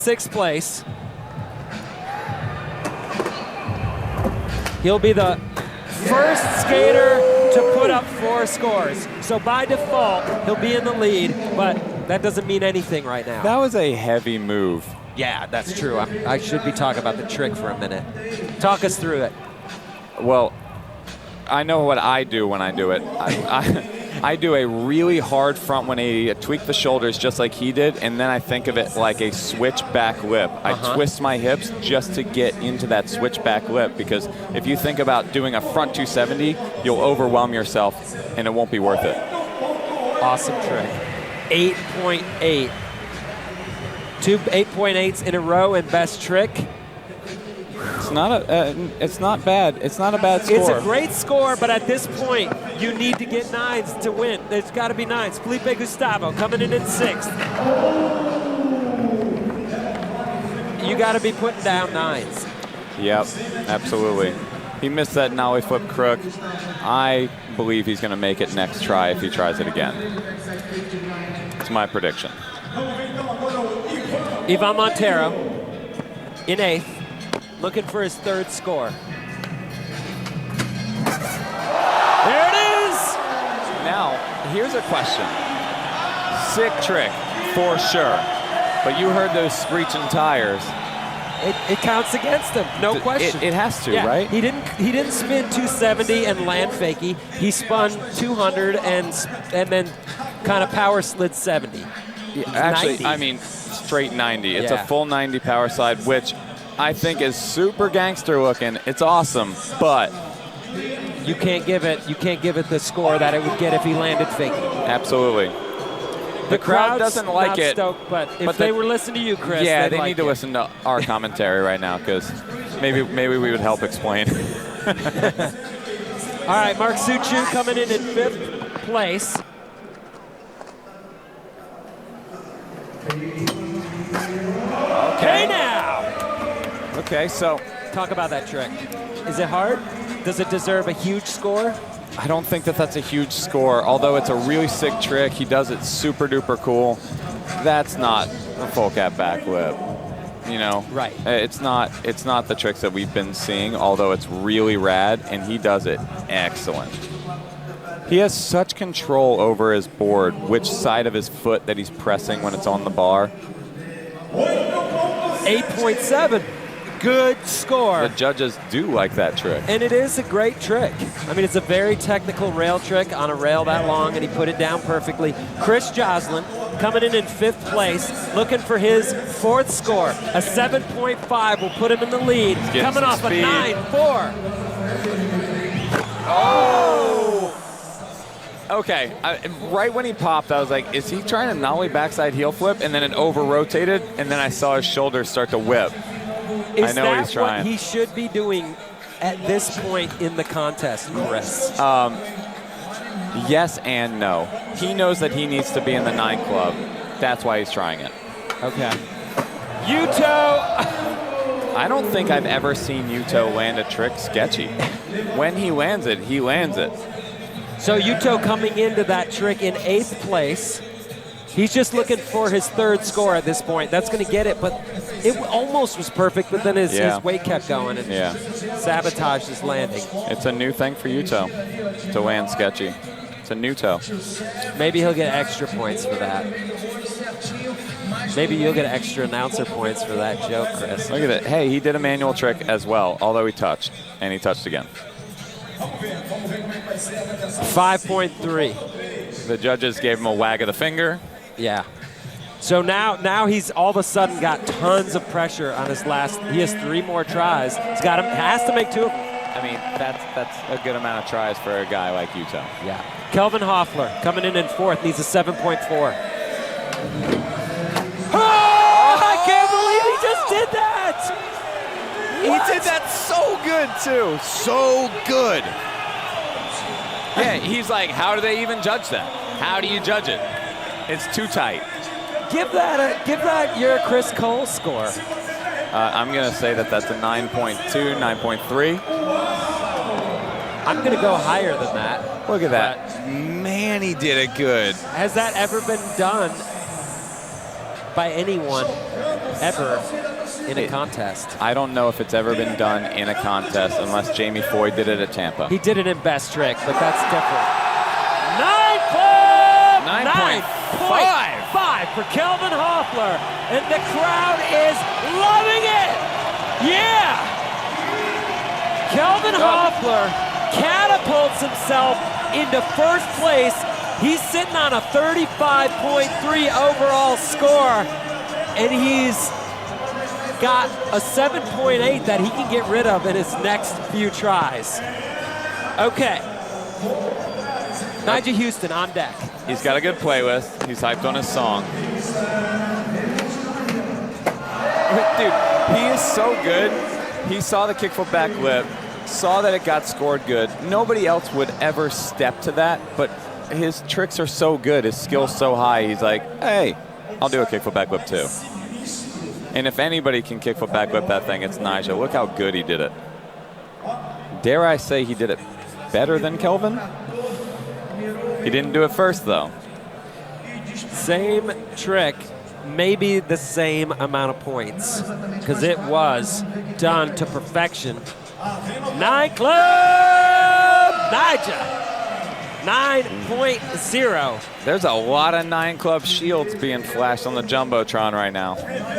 Sixth place. He'll be the first skater to put up 4 scores. So by default, he'll be in the lead, but that doesn't mean anything right now. That was a heavy move. Yeah, that's true. I should be talking about the trick for a minute. Talk us through it. Well, I know what I do when I do it. I do a really hard front 180, I tweak the shoulders just like he did, and then I think of it like a switch back lip. I twist my hips just to get into that switch back lip, because if you think about doing a front 270, you'll overwhelm yourself and it won't be worth it. Awesome trick. 8.8. 2 8.8s in a row and best trick. It's not bad. It's not a bad score. It's a great score, but at this point, you need to get 9s to win. There's got to be 9s. Felipe Gustavo coming in 6th. You got to be putting down 9s. Yep, absolutely. He missed that nollie flip crook. I believe he's going to make it next try if he tries it again. It's my prediction. Ivan Montero in 8th. Looking for his 3rd score. There it is! Now, here's a question. Sick trick, for sure. But you heard those screeching tires. It counts against him, no question. It has to, yeah, right? He didn't spin 270 and land fakie. He spun 200 and then kind of power slid 70. Yeah, actually, 90. I mean, straight 90. It's Yeah. a full 90 power slide, which I think is super gangster looking. It's awesome, but you can't give it the score that it would get if he landed fakie. Absolutely. The crowd doesn't like not it. Stoked, but if they were listening to you, Chris, yeah, they'd they like need to it. listen to our commentary right now, because maybe we would help explain. All right, Mark Suciu coming in 5th place. Okay now. Okay, so Talk about that trick. Is it hard? Does it deserve a huge score? I don't think that's a huge score, although it's a really sick trick. He does it super duper cool. That's not a full cap back lip. You know, Right. It's not the tricks that we've been seeing, although it's really rad, and he does it excellent. He has such control over his board, which side of his foot that he's pressing when it's on the bar. 8.7. Good score. The judges do like that trick. And it is a great trick. I mean, it's a very technical rail trick on a rail that long, and he put it down perfectly. Chris Joslin coming in 5th place, looking for his 4th score. A 7.5 will put him in the lead, coming off speed. a 9.4. Oh! Okay, right when he popped, I was like, is he trying to nollie backside heel flip? And then it over-rotated, and then I saw his shoulders start to whip. Is I know what he's that trying. what he should be doing at this point in the contest, Chris? Yes and no. He knows that he needs to be in the 9 club. That's why he's trying it. Okay. Yuto! I don't think I've ever seen Yuto land a trick sketchy. When he lands it, he lands it. So Yuto coming into that trick in 8th place. He's just looking for his 3rd score at this point. That's going to get it, but it almost was perfect, but then his weight kept going and sabotaged his landing. It's a new thing for Yuto to land sketchy. It's a new toe. Maybe he'll get extra points for that. Maybe you'll get extra announcer points for that joke, Chris. Look at it. Hey, he did a manual trick as well, although he touched, and he touched again. 5.3. The judges gave him a wag of the finger. Yeah. So now he's all of a sudden got tons of pressure on his last. He has 3 more tries. Has to make 2 of them. I mean, that's a good amount of tries for a guy like Yuto. Yeah. Kelvin Hoffler coming in 4th, needs a 7.4. Oh, I can't believe he just did that! He did that so good, too. So good. Yeah, he's like, how do they even judge that? How do you judge it? It's too tight. Give that your Chris Cole score. I'm going to say that's a 9.2, 9.3. I'm going to go higher than that. Look at that. Man, he did it good. Has that ever been done by anyone ever in a contest. I don't know if it's ever been done in a contest unless Jamie Foy did it at Tampa. He did it in best trick, but that's different. 9.5 for Kelvin Hoffler, and the crowd is loving it. Yeah! Kelvin Hoffler catapults himself into first place. He's sitting on a 35.3 overall score, and he's got a 7.8 that he can get rid of in his next few tries. Okay. Nyjah Huston on deck. He's got a good playlist. He's hyped on his song. Dude, he is so good. He saw the kickflip back lip, saw that it got scored good. Nobody else would ever step to that, but his tricks are so good, his skill's so high, he's like, hey, I'll do a kickflip back lip too. And if anybody can kickflip back lip that thing, it's Nyjah. Look how good he did it. Dare I say he did it better than Kelvin? He didn't do it first, though. Same trick, maybe the same amount of points, because it was done to perfection. Nightclub Nyjah, 9.0. There's a lot of 9 Club shields being flashed on the Jumbotron right now.